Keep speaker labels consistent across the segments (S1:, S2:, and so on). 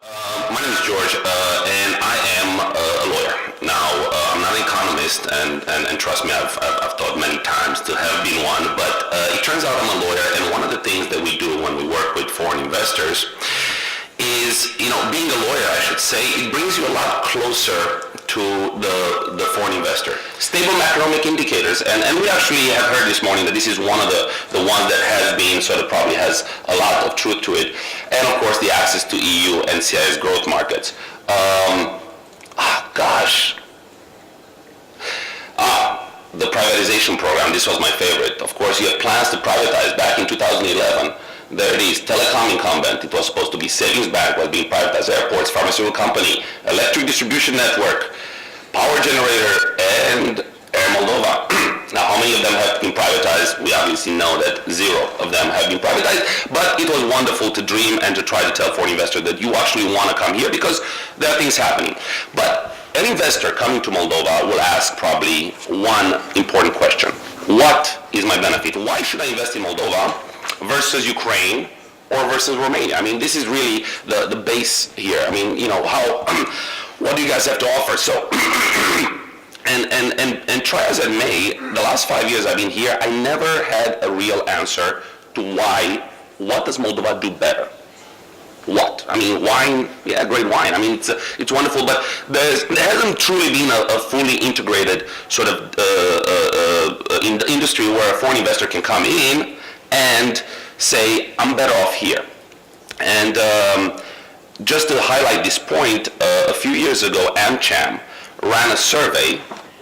S1: My name is George, and I am a lawyer. Now, I'm not an economist, and trust me, I've thought many times to have been one, but it turns out I'm a lawyer, and one of the things that we do when we work with foreign investors is, being a lawyer, I should say, it brings you a lot closer to the foreign investor. Stable macroeconomic indicators, and we actually have heard this morning that this is one of the ones that has been, sort of probably has a lot of truth to it, and of course the access to EU and CIS growth markets. The privatization program, this was my favorite. Of course, you have plans to privatize back in 2011. There it is, telecom incumbent. It was supposed to be savings bank, was being privatized, airports, pharmaceutical company, electric distribution network, power generator, and Air Moldova. Now, how many of them have been privatized? We obviously know that 0 of them have been privatized, but it was wonderful to dream and to try to tell foreign investors that you actually want to come here because there are things happening. But an investor coming to Moldova will ask probably one important question. What is my benefit? Why should I invest in Moldova versus Ukraine or versus Romania? I mean, this is really the base here. I mean, what do you guys have to offer? So, and try as I may, the last 5 years I've been here, I never had a real answer to what does Moldova do better? What? I mean, wine, yeah, great wine. I mean, it's wonderful, but there hasn't truly been a fully integrated sort of industry where a foreign investor can come in and say, I'm better off here. And just to highlight this point, a few years ago, AmCham ran a survey,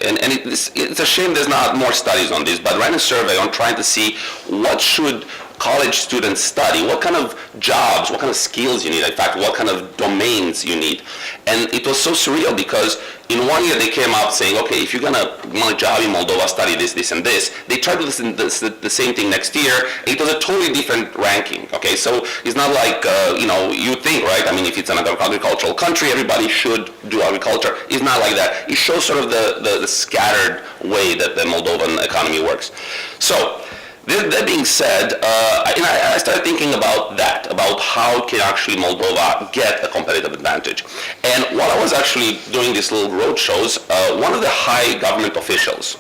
S1: and it's a shame there's not more studies on this, but ran a survey on trying to see what should college students study, what kind of jobs, what kind of skills you need, in fact, what kind of domains you need. And it was so surreal because in 1 year they came out saying, okay, if you're going to want a job in Moldova, study this, this, and this. They tried to do the same thing next year. It was a totally different ranking, okay? So it's not like, you think, right? I mean, if it's an agricultural country, everybody should do agriculture. It's not like that. It shows sort of the scattered way that the Moldovan economy works. So, that being said, I started thinking about that, about how can actually Moldova get a competitive advantage. And while I was actually doing these little road shows, one of the high government officials,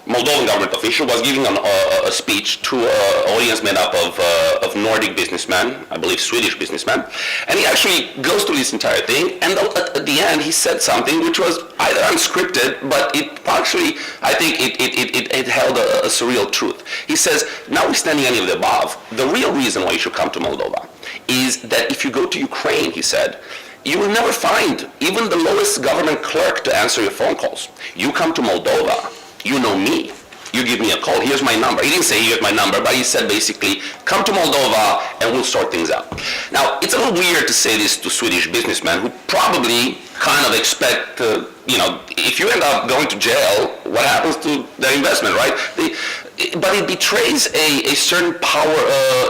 S1: Moldovan government official, was giving a speech to an audience made up of Nordic businessmen, I believe Swedish businessmen, and he actually goes through this entire thing, and at the end he said something which was either unscripted, but it actually, I think it held a surreal truth. He says, notwithstanding any of the above, the real reason why you should come to Moldova is that if you go to Ukraine, he said, you will never find even the lowest government clerk to answer your phone calls. You come to Moldova, you know me. You give me a call. Here's my number. He didn't say here's my number, but he said basically, come to Moldova and we'll sort things out. Now, it's a little weird to say this to Swedish businessmen who probably kind of expect, if you end up going to jail, what happens to their investment, right? But it betrays a certain power,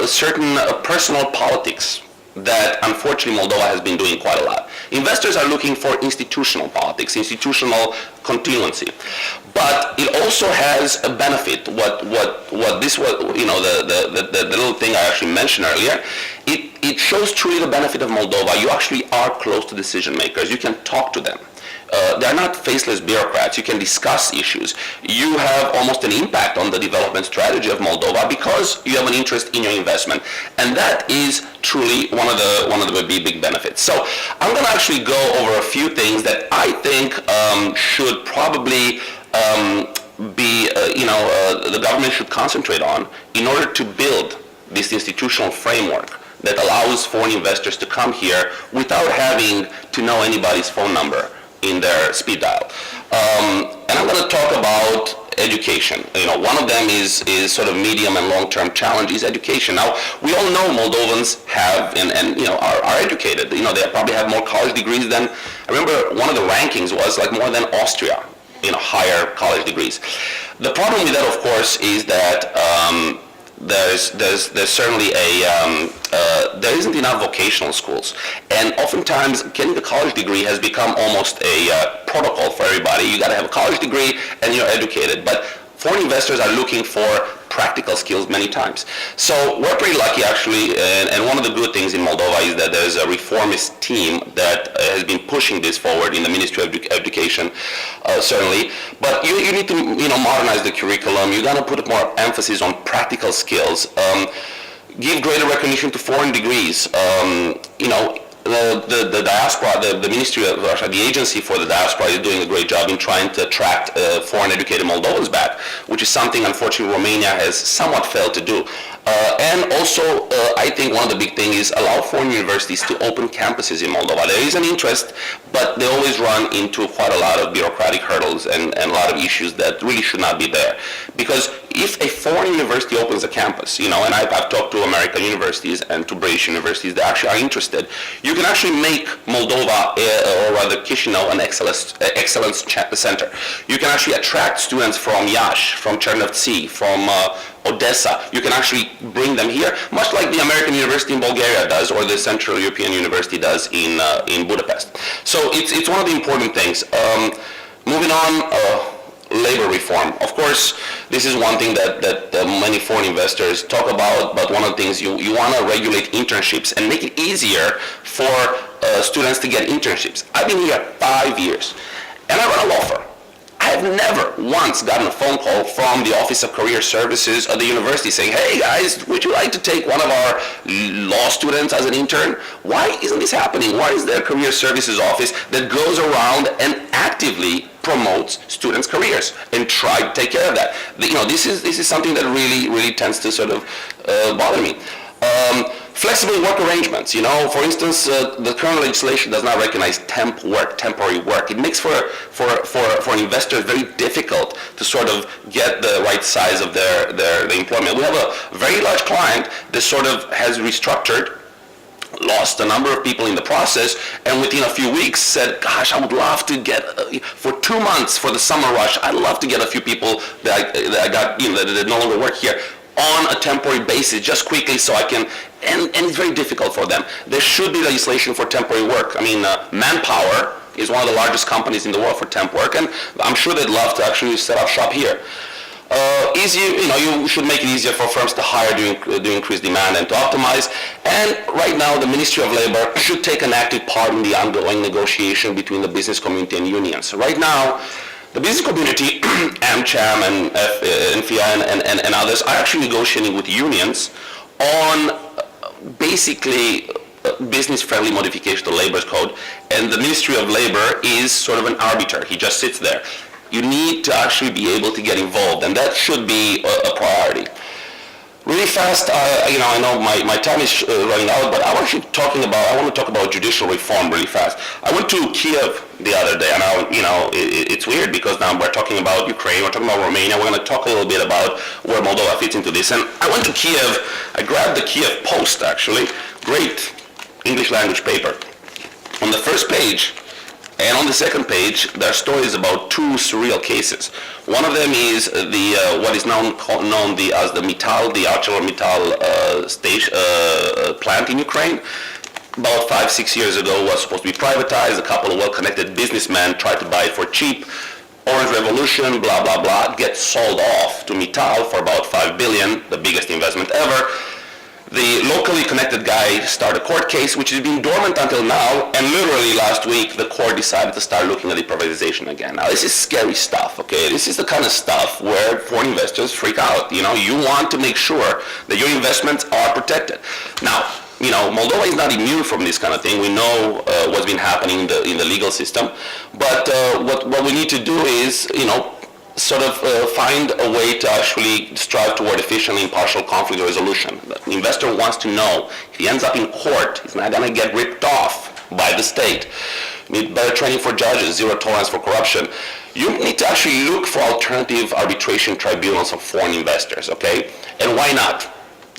S1: a certain personal politics that unfortunately Moldova has been doing quite a lot. Investors are looking for institutional politics, institutional continuancy. But it also has a benefit. What this was, the little thing I actually mentioned earlier, it shows truly the benefit of Moldova. You actually are close to decision makers. You can talk to them. They're not faceless bureaucrats. You can discuss issues. You have almost an impact on the development strategy of Moldova because you have an interest in your investment, and that is truly one of the big benefits. So I'm going to actually go over a few things that I think should probably the government should concentrate on in order to build this institutional framework that allows foreign investors to come here without having to know anybody's phone number in their speed dial. And I'm going to talk about education. One of them is sort of medium and long-term challenge is education. Now, we all know Moldovans have and are educated. They probably have more college degrees than, I remember one of the rankings was like more than Austria, higher college degrees. The problem with that, of course, is that there's certainly there isn't enough vocational schools, and oftentimes getting a college degree has become almost a protocol for everybody. You got to have a college degree and you're educated, but foreign investors are looking for practical skills many times. So we're pretty lucky actually, and one of the good things in Moldova is that there's a reformist team that has been pushing this forward in the Ministry of Education, certainly. But you need to modernize the curriculum. You got to put more emphasis on practical skills. Give greater recognition to foreign degrees. The diaspora, the Ministry of Russia, the agency for the diaspora is doing a great job in trying to attract foreign educated Moldovans back, which is something unfortunately Romania has somewhat failed to do. And also, I think one of the big things is allow foreign universities to open campuses in Moldova. There is an interest, but they always run into quite a lot of bureaucratic hurdles and a lot of issues that really should not be there. Because if a foreign university opens a campus, and I've talked to American universities and to British universities that actually are interested, you can actually make Moldova, or rather Chisinau, an excellence center. You can actually attract students from Iași, from Chernivtsi, from Odessa. You can actually bring them here, much like the American University in Bulgaria does, or the Central European University does in Budapest. So it's one of the important things. Moving on, labor reform. Of course, this is one thing that many foreign investors talk about, but one of the things you want to regulate internships and make it easier for students to get internships. I've been here 5 years, and I run a law firm. I've never once gotten a phone call from the Office of Career Services at the university saying, hey guys, would you like to take one of our law students as an intern? Why isn't this happening? Why is there a career services office that goes around and actively promotes students' careers and try to take care of that? This is something that really tends to sort of bother me. Flexible work arrangements. For instance, the current legislation does not recognize temporary work. It makes for investors very difficult to sort of get the right size of their employment. We have a very large client that sort of has restructured, lost a number of people in the process, and within a few weeks said, gosh, I would love to get, for 2 months for the summer rush, I'd love to get a few people that I got, that no longer work here on a temporary basis, just quickly so I can, and it's very difficult for them. There should be legislation for temporary work. Manpower is one of the largest companies in the world for temp work, and I'm sure they'd love to actually set up shop here. You should make it easier for firms to hire to increase demand and to optimize. And right now, the Ministry of Labor should take an active part in the ongoing negotiation between the business community and unions. Right now, the business community, AmCham and FDI and others are actually negotiating with unions on basically business-friendly modification to the labor code, and the Ministry of Labor is sort of an arbiter. He just sits there. You need to actually be able to get involved, and that should be a priority. Really fast, I know my time is running out, but I want to talk about judicial reform really fast. I went to Kiev the other day, and it's weird because now we're talking about Ukraine, we're talking about Romania, we're going to talk a little bit about where Moldova fits into this. And I went to Kiev, I grabbed the Kiev Post actually, great English language paper. On the first page, and on the second page, there are stories about 2 surreal cases. One of them is what is known as the Mittal, the ArcelorMittal plant in Ukraine. About 5-6 years ago, was supposed to be privatized. A couple of well-connected businessmen tried to buy it for cheap. Orange Revolution, blah, blah, blah, gets sold off to Mittal for about $5 billion, the biggest investment ever. The locally connected guy started a court case, which has been dormant until now, and literally last week, the court decided to start looking at the privatization again. Now, this is scary stuff, okay? This is the kind of stuff where foreign investors freak out. You want to make sure that your investments are protected. Now, Moldova is not immune from this kind of thing. We know what's been happening in the legal system, but what we need to do is, find a way to actually strive toward efficient and impartial conflict resolution. The investor wants to know if he ends up in court, he's not going to get ripped off by the state. You need better training for judges, zero tolerance for corruption. You need to actually look for alternative arbitration tribunals of foreign investors, okay? And why not?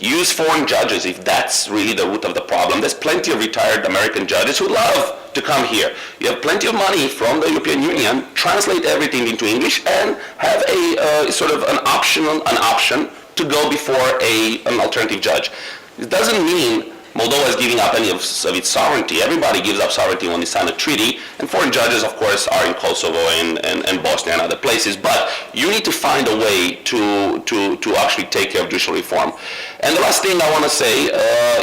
S1: Use foreign judges if that's really the root of the problem. There's plenty of retired American judges who love to come here. You have plenty of money from the European Union, translate everything into English, and have an option to go before an alternative judge. It doesn't mean Moldova is giving up any of its sovereignty. Everybody gives up sovereignty when they sign a treaty, and foreign judges, of course, are in Kosovo and Bosnia and other places. But you need to find a way to actually take care of judicial reform. And the last thing I want to say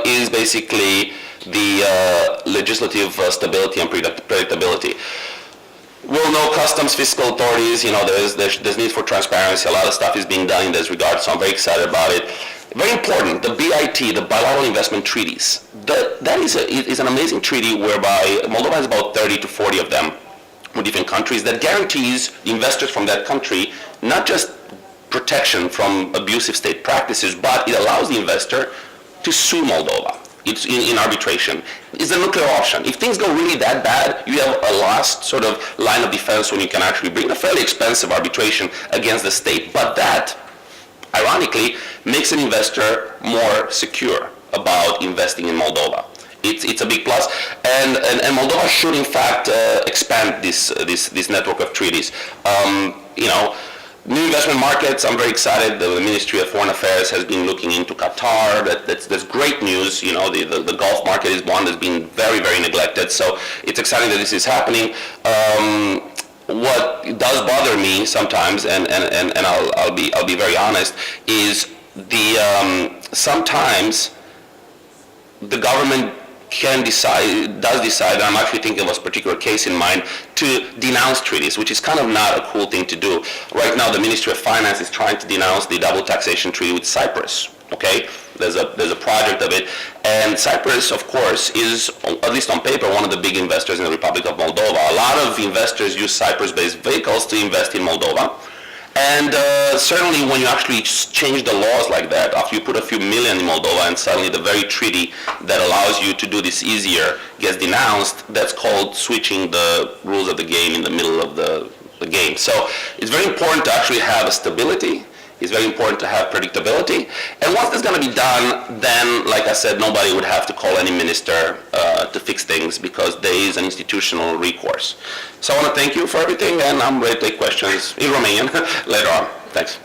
S1: is basically the legislative stability and predictability. We'll know customs, fiscal authorities, there's need for transparency. A lot of stuff is being done in this regard, so I'm very excited about it. Very important, the BIT, the bilateral investment treaties. That is an amazing treaty whereby Moldova has about 30 to 40 of them with different countries that guarantees investors from that country not just protection from abusive state practices, but it allows the investor to sue Moldova. It's in arbitration. It's a nuclear option. If things go really that bad, you have a last sort of line of defense when you can actually bring a fairly expensive arbitration against the state. But that, ironically, makes an investor more secure about investing in Moldova. It's a big plus, and Moldova should in fact expand this network of treaties. New investment markets, I'm very excited. The Ministry of Foreign Affairs has been looking into Qatar. That's great news. The Gulf market is one that's been very, very neglected. So it's exciting that this is happening. What does bother me sometimes, and I'll be very honest, is sometimes the government does decide, and I'm actually thinking of a particular case in mind, to denounce treaties, which is kind of not a cool thing to do. Right now, the Ministry of Finance is trying to denounce the double taxation treaty with Cyprus. Okay, there's a project of it, and Cyprus, of course, is, at least on paper, one of the big investors in the Republic of Moldova. A lot of investors use Cyprus-based vehicles to invest in Moldova. And certainly when you actually change the laws like that, after you put a few million in Moldova and suddenly the very treaty that allows you to do this easier gets denounced, that's called switching the rules of the game in the middle of the game. So it's very important to actually have a stability. It's very important to have predictability. And once that's going to be done, then, like I said, nobody would have to call any minister to fix things because there is an institutional recourse. So I want to thank you for everything, and I'm ready to take questions in Romanian later on. Thanks.